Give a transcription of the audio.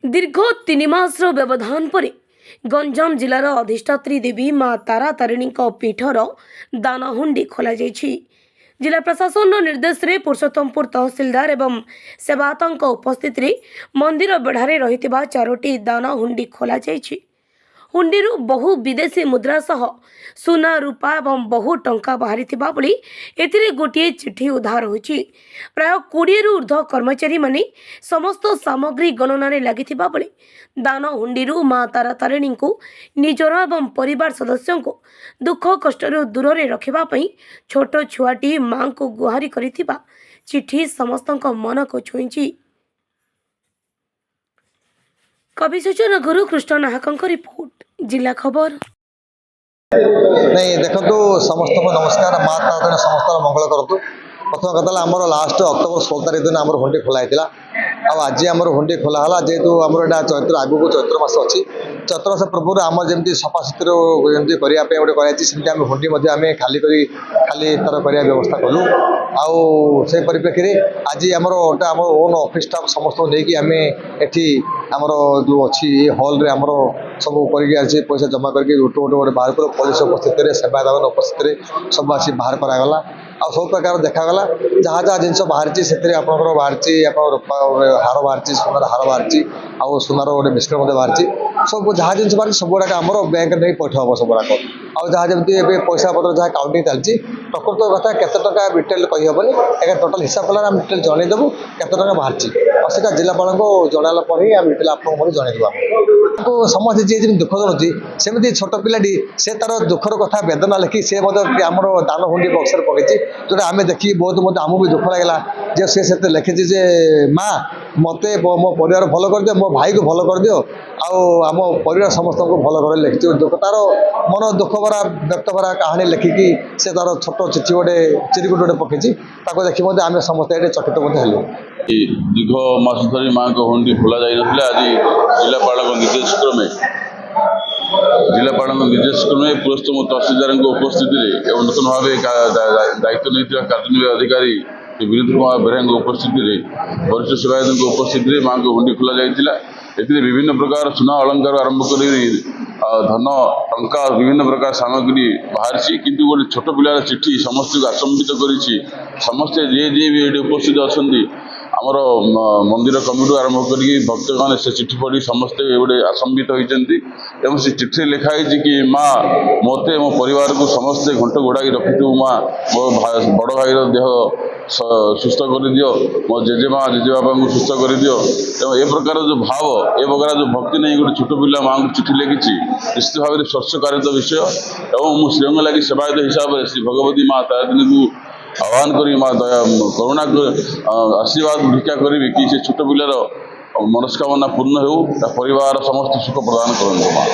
दीर्घ 3 मासर व्यवधान पर गंजाम जिलार अधिष्ठात्री देवी माँ तारा तारिणी पीठर दानहुंडी खोल जिला प्रशासन निर्देश रे पुरुषोत्तमपुर तहसीलदार एवं सेवायतों उपस्थित मंदिर बेढ़ारे रही 4टी दानहुंडी खोल हुंडी बहु विदेशी मुद्रा सह सुना रूपा एवं बहु टंका बाहरी एथिरे गोटे चिठी उद्धार होइछि। प्राय 20 रु ऊर्ध्व कर्मचारी माने समस्त सामग्री गणना लगी दान हुंडी माँ तारा तारिणी को निजर एवं परिवार सदस्यों को दुख कष्ट दूर में रखापी छोट छुआटी माँ को गुहारी करिथिबा चिठी समस्त मन को छुई। कविसूचन गुरु कृष्ण नाहक रिपोर्ट जिला खबर। नहीं देखो समस्त को नमस्कार। माँ तारा समस्त मंगल करतु। प्रथम कथा आम लास्ट अक्टोबर 16 तारीख दिन आम हुंडी खोला आज आम हुंडी खोला जेहेतु आम चैत्र आगू चैत्र मास अच्छी चैत्र मास पूर्व आम जमी सफा सुतुर जमी करने गोटे आम हुंडी खाली तार करने व्यवस्था कलु आउ से परिप्रेक्षी में आज आम ओन ऑफिस स्टाफ समस्त नहीं आम एटी आमर जो अच्छी हॉल रे आमर सब कर पैसा जमा करके गोटे गोटे गोटे बाहर कर पुलिस उपस्थित सेवादान उपस्थित सब आसी बाहर करागला आ सब प्रकार देखागला जहाँ जहाँ जिन बाहरी से बाहरी हार बाहरी सुनार हार बाहरी आउ सुनार गोटे मिश्र बाहरी सब जहाँ जिन बाहरी सब गुड़ाक आम बैंक नहीं पैठ हम सब गुड़ाक आउ जहाँ जमी पैसा पत्र जहाँ काउंटिंग चलती प्रकृत कथा केते टका डिटेल कहीहबनी एक टोटाल हिसाब कला डिटेल जनईदेवु केते टका बाहरी और सीटा जिलापाल को जनाला पर ही डिटेल आपको जनईदेव समस्त जी जमी दुख जनुची सेमती छोट पिलाटी से तार दुखर कथा वेदना लिखी से आम दान हुंडी बक्स पकई जोटा आम देखिए बहुत आमको भी दुख लगला जे से लिखी जे माँ मत मो परिवार भल कर दियो मो भाई को भल कर दियो आम परिवार समस्त को भल कर लिखी दुख तार मन दुख भरा व्यक्त भरा कहानी लिखिकी से तार छोट चिठी गोटे चिरकुट गोटे पकई देखी आम समस्त ये चकित हेलु। दीर्घ मास धरी माँ को हुंडी खोल जा आज जिलापाल निर्देश क्रमे पुरस्तर तहसीलदार उपस्थिति एवं नूतन भाव दायित्व नहीं कार्यनिर्वाही अधिकारी विनीत कुमार बेहरा उपस्थिति वरिष्ठ सेवायतों उपस्थिति माँ को हुंडी खोल जाता विभिन्न प्रकार सुना अलंकार आरंभ कर धन टंका विभिन्न प्रकार सामग्री बाहरी किंतु गोटे छोट पिलार चिठी समस्त को आचंबित करमस्ते जे जे भी ये उपस्थित अच्छा आमर मंदिर कमिटी आरंभ कर भक्तगण से चिठी पढ़ी समस्ते गोटे आचंबित होती से चिठी लिखाई कि माँ मते मो परिवार को समस्ते घंट घोड़ा रखिथु माँ मो बड़ भाई देह सुस्थ कर दियो मो जेजेमा जेजेबापा को सुस्थ कर दियो तेनाली ए प्रकार जो भाव ए प्रकार जो भक्ति नहीं गोटे छोट पिला माँ को चिठी लिखी निश्चित भाव में स्पर्शकारित विषय और मुझे श्रीअंग लगी सेवायत हिसाब से श्री भगवती माँ तारिणी को आह्वान करी माँ दया करुणा आशीर्वाद भिक्षा करी कि से छोट पिलार मनस्कामना पूर्ण हो परिवार समस्त सुख प्रदान करते माँ।